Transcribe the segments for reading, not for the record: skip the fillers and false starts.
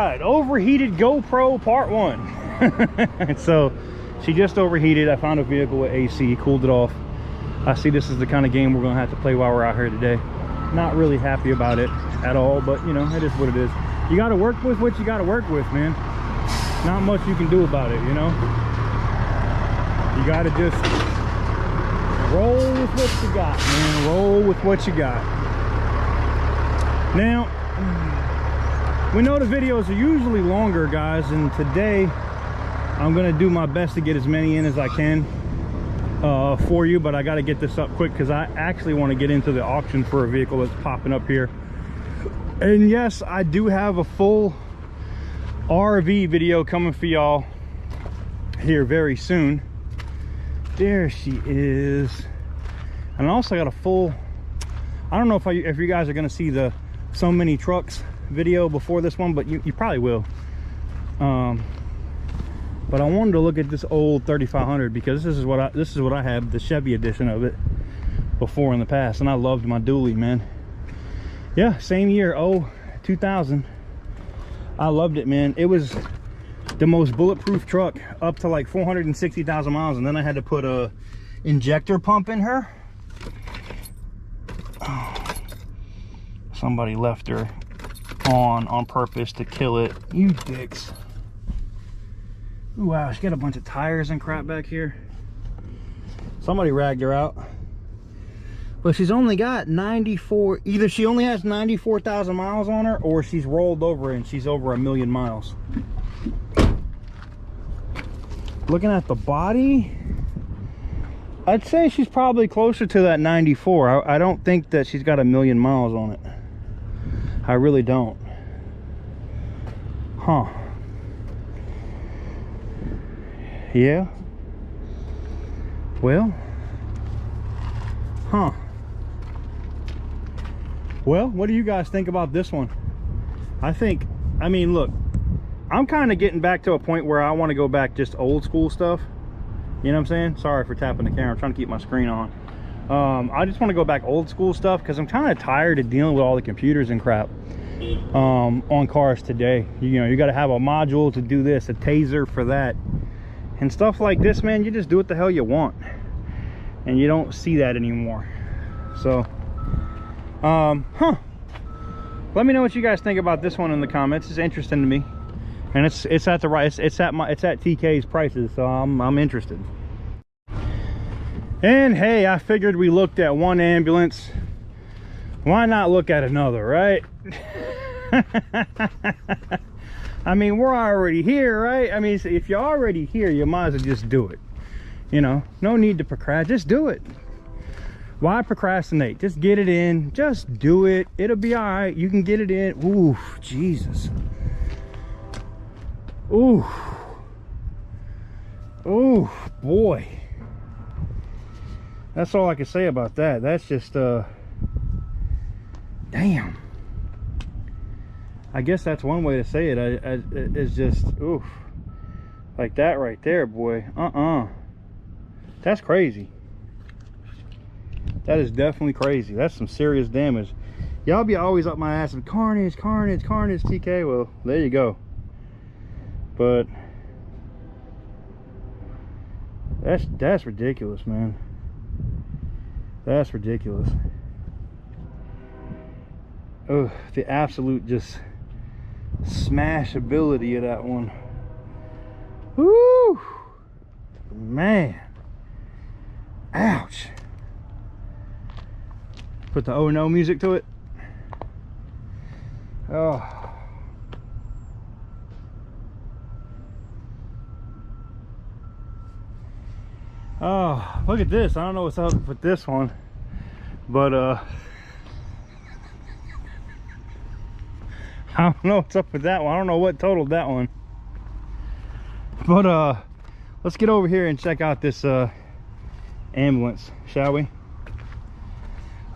right, overheated GoPro part 1. So she just overheated. I found a vehicle with AC, cooled it off. I see this is the kind of game we're gonna have to play while we're out here today. Not really happy about it at all, but you know, it is what it is. You got to work with what you got to work with, man. Not much you can do about it, you know. You got to just roll with what you got, man. Roll with what you got. Now, we know the videos are usually longer, guys, and today I'm gonna do my best to get as many in as I can for you, but I got to get this up quick because I actually want to get into the auction for a vehicle that's popping up here. And yes, I do have a full RV video coming for y'all here very soon. There she is. And I also got a full, I don't know if you guys are going to see the so many trucks video before this one, but you probably will. But I wanted to look at this old 3500 because this is what I had, the Chevy edition of it, before in the past, and I loved my dually, man. Yeah, same year, 2000. I loved it, man. It was the most bulletproof truck up to like 460,000 miles, and then I had to put a injector pump in her. Oh, somebody left her on purpose to kill it. You dicks. Ooh, wow, she got a bunch of tires and crap back here. Somebody ragged her out. But she's only got 94, either she only has 94,000 miles on her, or she's rolled over and she's over 1,000,000 miles. Looking at the body, I'd say she's probably closer to that 94. I don't think that she's got 1,000,000 miles on it. I really don't. Huh. Yeah. Well. Huh. Well, what do you guys think about this one? I mean, look, I'm kind of getting back to a point where I want to go back just old school stuff. You know what I'm saying? Sorry for tapping the camera. I'm trying to keep my screen on. I just want to go back old school stuff because I'm kind of tired of dealing with all the computers and crap on cars today. You know, you got to have a module to do this, a taser for that, and stuff like this, man. You just do what the hell you want, and you don't see that anymore. So let me know what you guys think about this one in the comments. It's interesting to me, and it's at the right, it's at TK's prices, so I'm interested. And hey, I figured we looked at one ambulance, why not look at another, right? I mean, we're already here, right? I mean, if you're already here, you might as well just do it. You know, no need to procrastinate, just do it. Why procrastinate? Just get it in, just do it. It'll be all right. You can get it in. Ooh, Jesus. Ooh. Ooh, boy. That's all I can say about that. That's just, damn. I guess that's one way to say it. It's just, oof. Like that right there, boy. That's crazy. That is definitely crazy. That's some serious damage. Y'all be always up my ass and carnage, carnage, carnage, TK. Well, there you go. But that's ridiculous, man. That's ridiculous. Oh, the absolute just smashability of that one. Woo, man. Ouch. Put the oh no music to it. Oh. Oh, look at this. I don't know what's up with this one, but I don't know what's up with that one. I don't know what totaled that one, but let's get over here and check out this ambulance, shall we?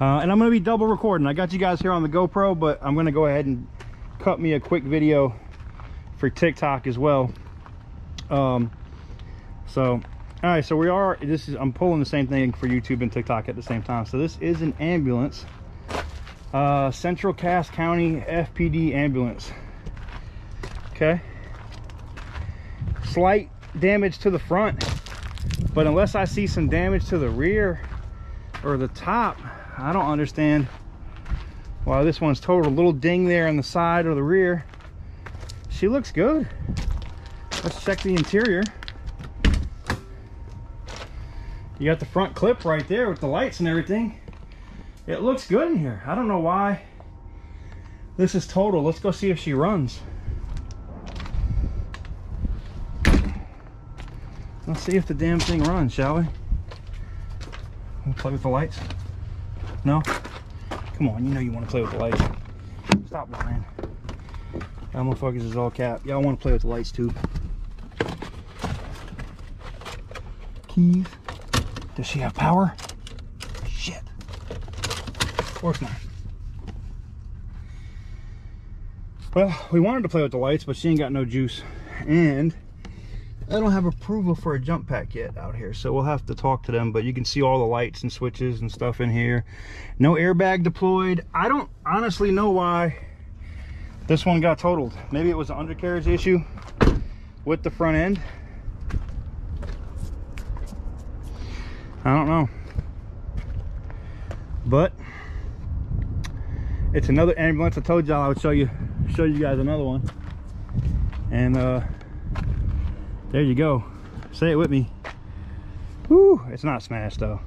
And I'm going to be double recording. I got you guys here on the GoPro, but I'm going to go ahead and cut me a quick video for TikTok as well. So all right, so I'm pulling the same thing for YouTube and TikTok at the same time. So this is an ambulance, Central Cass County FPD ambulance. Okay. Slight damage to the front, but unless I see some damage to the rear or the top, I don't understand why this one's totaled. A little ding there on the side or the rear. She looks good. Let's check the interior. You got the front clip right there with the lights and everything. It looks good in here. I don't know why this is total. Let's go see if she runs. Let's see if the damn thing runs, shall we? We'll play with the lights. No? Come on, you know you want to play with the lights. Stop lying. That motherfuckers is all cap. Y'all want to play with the lights too. Keys. Does she have power? Shit. Of course not. Well, we wanted to play with the lights, but she ain't got no juice. And I don't have approval for a jump pack yet out here, so we'll have to talk to them. But you can see all the lights and switches and stuff in here. No airbag deployed. I don't honestly know why this one got totaled. Maybe it was an undercarriage issue with the front end. I don't know. But it's another ambulance. I told y'all I would show you guys another one. And there you go. Say it with me. Woo, it's not smashed though.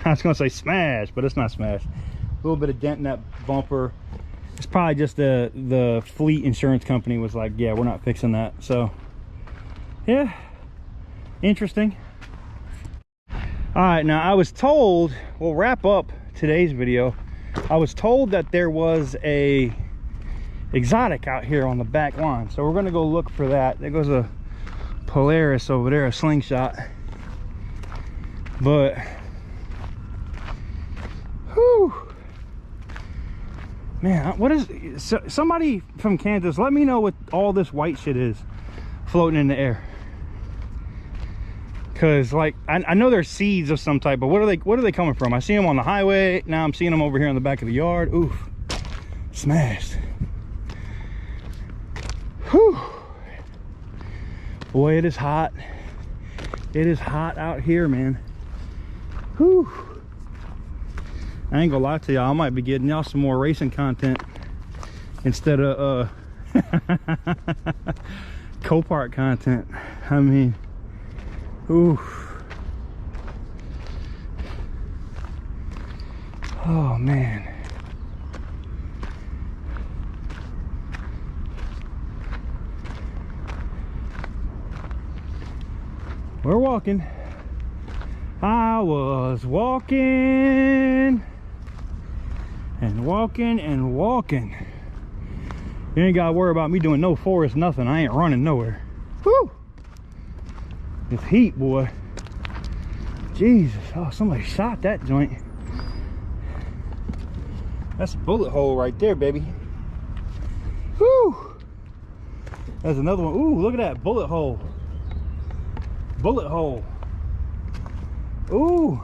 I was gonna say smashed, but it's not smashed. A little bit of dent in that bumper. It's probably just the fleet insurance company was like, yeah, we're not fixing that. So yeah, interesting. All right, now I was told, we'll wrap up today's video. I was told that there was a exotic out here on the back lawn, so we're gonna go look for that. There goes a Polaris over there, a slingshot. But whew, man, what is somebody from Kansas, let me know what all this white shit is floating in the air. Because like I know they're seeds of some type, but what are they coming from? I see them on the highway, now I'm seeing them over here in the back of the yard. Oof, smashed. Whew. Boy, it is hot. It is hot out here, man. Whew. I ain't gonna lie to y'all, I might be getting y'all some more racing content instead of Copart content. I mean, ooh. Oh man. We're walking. I was walking and walking and walking. You ain't gotta worry about me doing no forest, nothing. I ain't running nowhere. Woo! It's heat, boy. Jesus. Oh, somebody shot that joint. That's a bullet hole right there, baby. Woo! There's another one. Ooh, look at that bullet hole. Bullet hole. Ooh.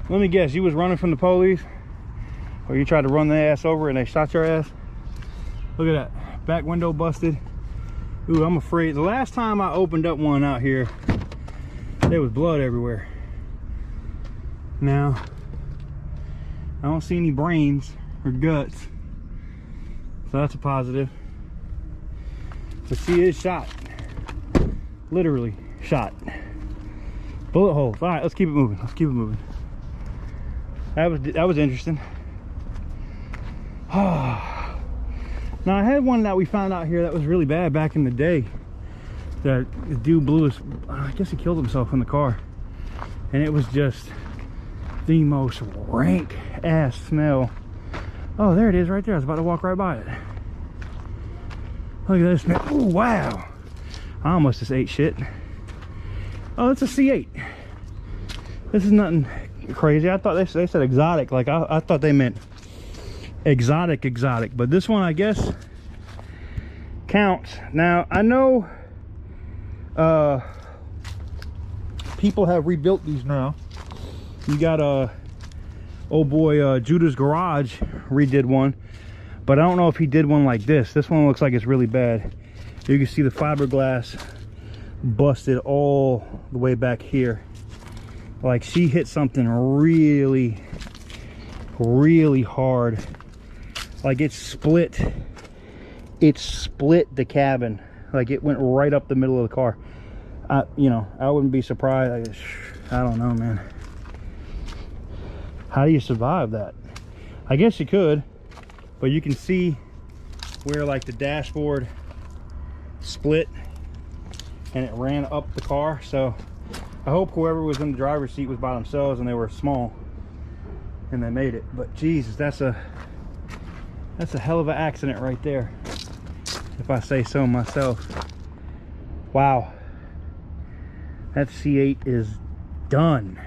Let me guess, you was running from the police, or you tried to run their ass over and they shot your ass? Look at that. Back window busted. Ooh, I'm afraid. The last time I opened up one out here, there was blood everywhere. Now, I don't see any brains or guts, so that's a positive. But she is shot. Literally shot. Bullet holes. All right, let's keep it moving. Let's keep it moving. That was interesting. Now I had one that we found out here that was really bad back in the day. That the dude blew his, I guess he killed himself in the car, and it was just the most rank ass smell. Oh, there it is right there. I was about to walk right by it. Look at this, man. Oh wow, I almost just ate shit. Oh, it's a C8. This is nothing crazy. I thought they said exotic. Like I thought they meant exotic, but this one I guess counts. Now I know people have rebuilt these now. You got old boy Judah's Garage redid one, but I don't know if he did one like this. This one looks like it's really bad. You can see the fiberglass busted all the way back here. Like she hit something really hard. Like it split the cabin. Like it went right up the middle of the car. You know, I wouldn't be surprised. I don't know, man. How do you survive that? I guess you could, but you can see where like the dashboard split and it ran up the car. So I hope whoever was in the driver's seat was by themselves and they were small and they made it. But Jesus, that's a hell of an accident right there, if I say so myself. Wow, that C8 is done.